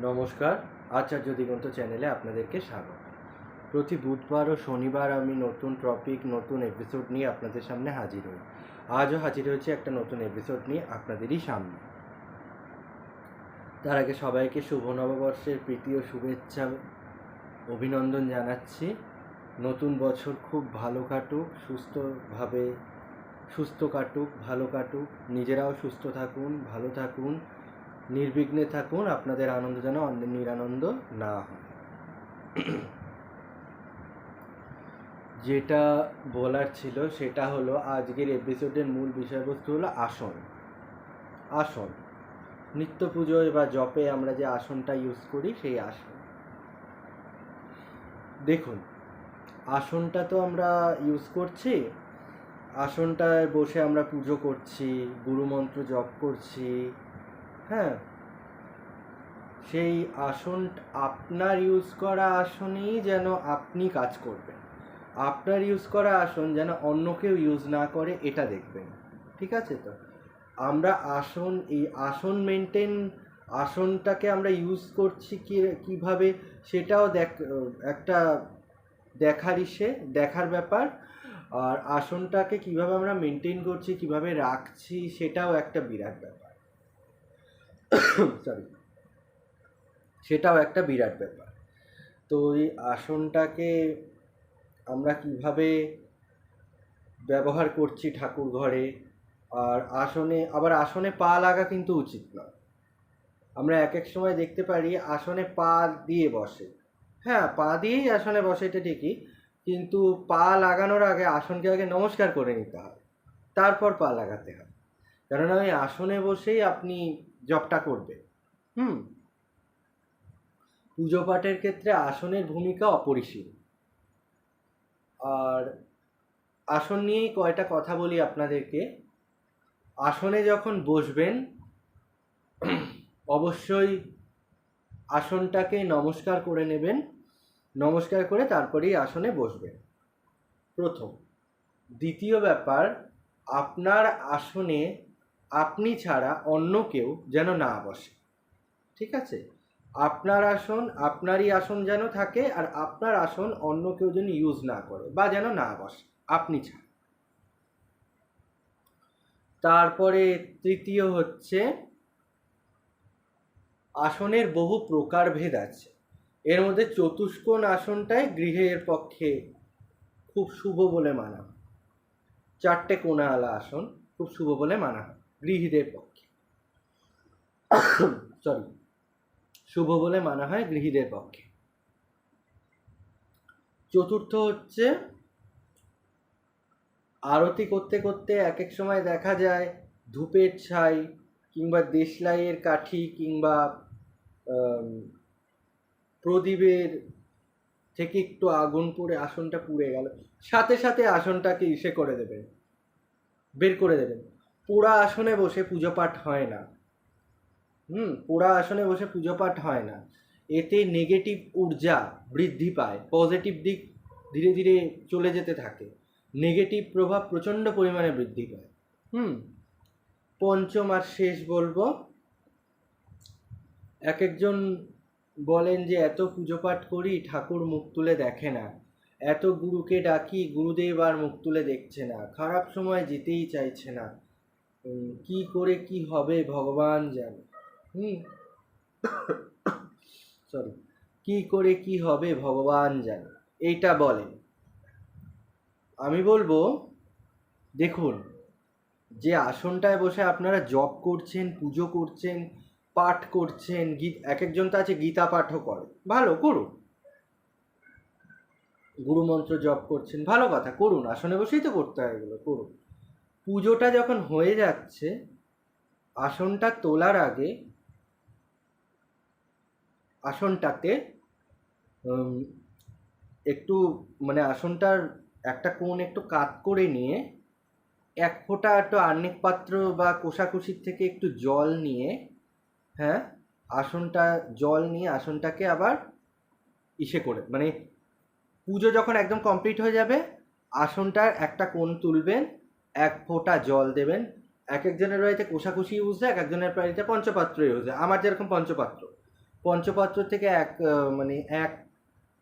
নমস্কার, আচার্য দিগন্ত চ্যানেলে আপনাদেরকে স্বাগত। প্রতি বুধবার ও শনিবার আমি নতুন টপিক, নতুন এপিসোড নিয়ে আপনাদের সামনে হাজির হই। আজও হাজির হয়েছি একটা নতুন এপিসোড নিয়ে আপনাদেরই সামনে। তার আগে সবাইকে শুভ নববর্ষের প্রীতি ও শুভেচ্ছা অভিনন্দন জানাচ্ছি। নতুন বছর খুব ভালো কাটুক, সুস্থ কাটুক, ভালো কাটুক। নিজেরাও সুস্থ থাকুন, ভালো থাকুন, নির্বিঘ্নে থাকুন। আপনাদের আনন্দ যেন অন্যের নিরানন্দ না হয়। যেটা বলার ছিল সেটা হলো, আজকের এপিসোডের মূল বিষয়বস্তু হলো আসন। আসন নিত্য পুজোয় বা জপে আমরা যে আসনটা ইউজ করি, সেই আসন। দেখুন, আসনটা তো আমরা ইউজ করছি, আসনটায় বসে আমরা পুজো করছি, গুরুমন্ত্র জপ করছি। হ্যাঁ, সেই আসন, আপনার ইউজ করা আসনেই যেন আপনি কাজ করবেন। আপনার ইউজ করা আসন যেন অন্য কেউ ইউজ না করে, এটা দেখবেন। ঠিক আছে? তো আমরা এই আসন আসনটাকে আমরা ইউজ করছি কিভাবে, সেটাও একটা দেখার ব্যাপার। আর আসনটাকে কিভাবে আমরা মেনটেন করছি, কিভাবে রাখছি, সেটাও একটা বিরাট ব্যাপার। সরি, সেটাও একটা বিরাট ব্যাপার। তো এই আসনটাকে আমরা কিভাবে ব্যবহার করছি ঠাকুর ঘরে, আর আসনে পা লাগা কিন্তু উচিত নয়। আমরা এক এক সময় দেখতে পারি আসনে পা দিয়ে বসে। হ্যাঁ, পা দিয়েই আসনে বসে, এটা ঠিকই, কিন্তু পা লাগানোর আগে আসনকে আগে নমস্কার করে নিতে হয়, তারপর পা লাগাতে হয়। কেননা ওই আসনে বসেই আপনি জপটা করবেন। পুজো পাঠের ক্ষেত্রে আসনের ভূমিকা অপরিসীম। আর আসন নিয়েই কয়টা কথা বলি আপনাদেরকে। আসনে যখন বসবেন, অবশ্যই আসনটাকে নমস্কার করে নেবেন। নমস্কার করে তারপরেই আসনে বসবেন, প্রথম। দ্বিতীয় ব্যাপার, আপনার আসনে আপনি ছাড়া অন্য কেউ যেন না বসে। ঠিক আছে? আপনার আসন, আপনারই আসন যেন থাকে, আর আপনার আসন অন্য কেউ যেন ইউজ না করে বা যেন না বসে, আপনি ছাড়া। তারপরে তৃতীয় হচ্ছে, আসনের বহু প্রকারভেদ আছে। এর মধ্যে চতুষ্কোণ আসনটাই গৃহের পক্ষে খুব শুভ বলে মানা হয়। 4টে কোণাওয়ালা আসন খুব শুভ বলে মানা হয় গৃহীদের পক্ষে। সরি, শুভ বলে মানা হয় গৃহীদের পক্ষে। চতুর্থ হচ্ছে, আরতি করতে করতে এক এক সময় দেখা যায় ধূপের ছাই কিংবা দেশলাইয়ের কাঠি কিংবা প্রদীপের থেকে একটু আগুন পড়ে আসনটা পুড়ে গেল, সাথে সাথে আসনটাকে বের করে দেবেন। পোড়া আসনে বসে পুজো পাঠ হয় না। পোড়া আসনে বসে পুজো পাঠ হয় না। এতে নেগেটিভ ঊর্জা বৃদ্ধি পায়, পজিটিভ দিক ধীরে ধীরে চলে যেতে থাকে, নেগেটিভ প্রভাব প্রচণ্ড পরিমাণে বৃদ্ধি পায়। পঞ্চম আর শেষ বলবো, এক একজন বলেন যে এত পুজো পাঠ করি, ঠাকুর মুখ তুলে দেখে না, এত গুরুকে ডাকি, গুরুদেব আর মুখ তুলে দেখছে না, খারাপ সময় যেতেই চাইছে না, কি করে কি হবে ভগবান জানে। সরি, কি করে কি হবে ভগবান জানে, এইটা বলেন। আমি বলবো, দেখুন, যে আসনটায় বসে আপনারা জপ করছেন, পুজো করছেন, পাঠ করছেন, এক একজন তো আছে গীতা পাঠও করে, ভালো করুন। গুরুমন্ত্র জপ করছেন, ভালো কথা, করুন, আসনে বসেই তো করতে হয়, এগুলো করুন। পুজোটা যখন হয়ে যাচ্ছে, আসনটা তোলার আগে আসনটাতে একটু আসনটার একটা কোণ একটু কাত করে নিয়ে এক ফোঁটা একটু আর্নিক পাত্র বা কোষাকুষির থেকে একটু জল নিয়ে, হ্যাঁ, জল নিয়ে আসনটাকে আবার করে, পুজো যখন একদম কমপ্লিট হয়ে যাবে, আসনটার একটা কোণ তুলবেন, এক ফোঁটা জল দেবেন। এক একজনের বাড়িতে কোষাকুষি ইউজ হয়, এক একজনের বাড়িতে পঞ্চপাত্র ইউজ হয়, আমার যেরকম পঞ্চপাত্র, পঞ্চপাত্র থেকে মানে 1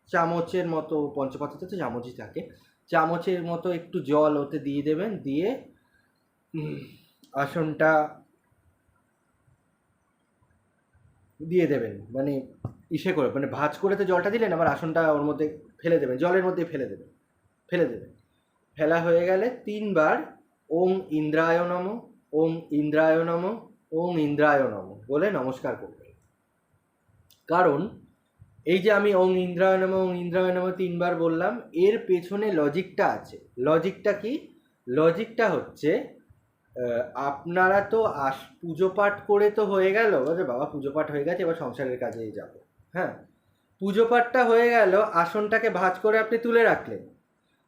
চামচের মতো, পঞ্চপাত্রতে তো চামচই থাকে, চামচের মতো একটু জল ওতে দিয়ে দেবেন, দিয়ে আসনটা দিয়ে দেবেন, মানে ইসে করে, মানে ভাঁজ করে তো জলটা দিলেন, আবার আসনটা ওর মধ্যে ফেলে দেবেন, জলের মধ্যে ফেলে দেবেন, ফেলা হয়ে গেলে 3 বার ওং ইন্দ্রায় নমঃ, ওং ইন্দ্রায় নমঃ, ওং ইন্দ্রায় নমঃ বলে নমস্কার করবেন। কারণ এই যে আমি ওং ইন্দ্রায় নমঃ, ওং ইন্দ্রায় নমঃ 3 বার বললাম, এর পেছনে লজিকটা আছে। লজিকটা কি? লজিকটা হচ্ছে আপনারা তো পুজো পাঠ করে তো হয়ে গেল, বলছে বাবা পুজো পাঠ হয়ে গেছে, এবার সংসারের কাজেই যাব। হ্যাঁ, পুজো পাঠটা হয়ে গেল, আসনটাকে ভাঁজ করে আপনি তুলে রাখলেন,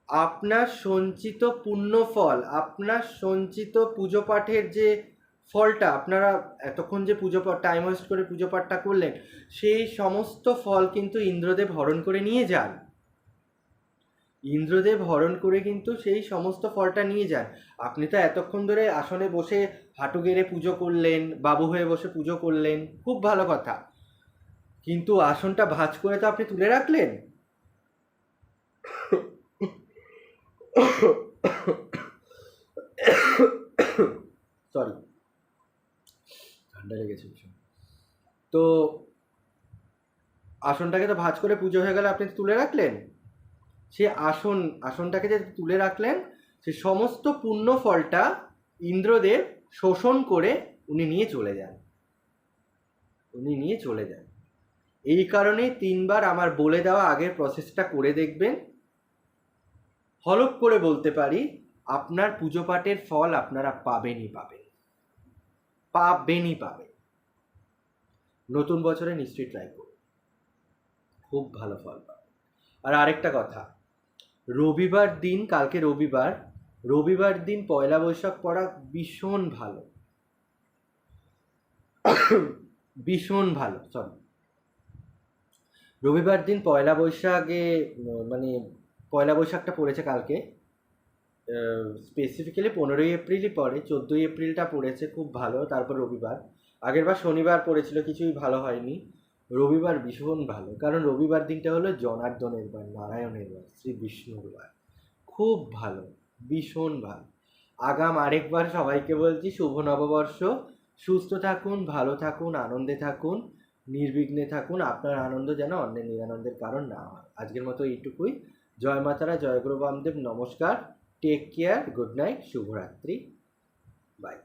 আপনার সঞ্চিত পুণ্য ফল, আপনার সঞ্চিত পুজো পাঠের যে ফলটা, আপনারা এতক্ষণ যে পুজো পাঠ টাইম ওয়েস্ট করে পুজো পাঠটা করলেন, সেই সমস্ত ফল কিন্তু ইন্দ্রদেব হরণ করে নিয়ে যান। ইন্দ্রদেব হরণ করে কিন্তু সেই সমস্ত ফলটা নিয়ে যান। আপনি তো এতক্ষণ ধরে আসনে বসে হাঁটু গেড়ে পুজো করলেন, বাবু হয়ে বসে পুজো করলেন, খুব ভালো কথা, কিন্তু আসনটা ভাঁজ করে তো আপনি তুলে রাখলেন। সরি, ঠান্ডা লেগেছে ভীষণ। তো আসনটাকে তো ভাঁজ করে পুজো হয়ে গেলে আপনি তুলে রাখলেন, সে আসনটাকে যে তুলে রাখলেন, সে সমস্ত পুণ্য ফলটা ইন্দ্রদেব শোষণ করে উনি নিয়ে চলে যান। এই কারণেই 3 বার আমার বলে দেওয়া আগের প্রসেসটা করে দেখবেন। হলপ করে বলতে পারি, আপনার পুজো পাঠের ফল আপনারা পাবেন। নতুন বছরে নিশ্চয়ই ট্রাই করুন, খুব ভালো ফল পাবেন। আর আরেকটা কথা, রবিবার দিন, কালকে রবিবার দিন পয়লা বৈশাখ পড়া ভীষণ ভালো, সরি, রবিবার দিন পয়লা বৈশাখে, মানে পয়লা বৈশাখটা পড়েছে কালকে, স্পেসিফিক্যালি 15ই এপ্রিলই পড়ে, 14ই এপ্রিলটা পড়েছে খুব ভালো, তারপর রবিবার, আগেরবার শনিবার পড়েছিল, কিছুই ভালো হয়নি, রবিবার ভীষণ ভালো, কারণ রবিবার দিনটা হলো জনার্দনের বার, নারায়ণের বার, শ্রী বিষ্ণুর বার, খুব ভালো, ভীষণ ভালো। আগাম আরেকবার সবাইকে বলছি, শুভ নববর্ষ, সুস্থ থাকুন, ভালো থাকুন, আনন্দে থাকুন, নির্বিঘ্নে থাকুন, আপনার আনন্দ যেন অন্যের নিরানন্দের কারণ না হয়। আজকের মতো এইটুকুই। জয় মাতারা, জয় গুরু বামদেব, নমস্কার, টেক কেয়ার, গুড নাইট, শুভরাত্রি, বাই।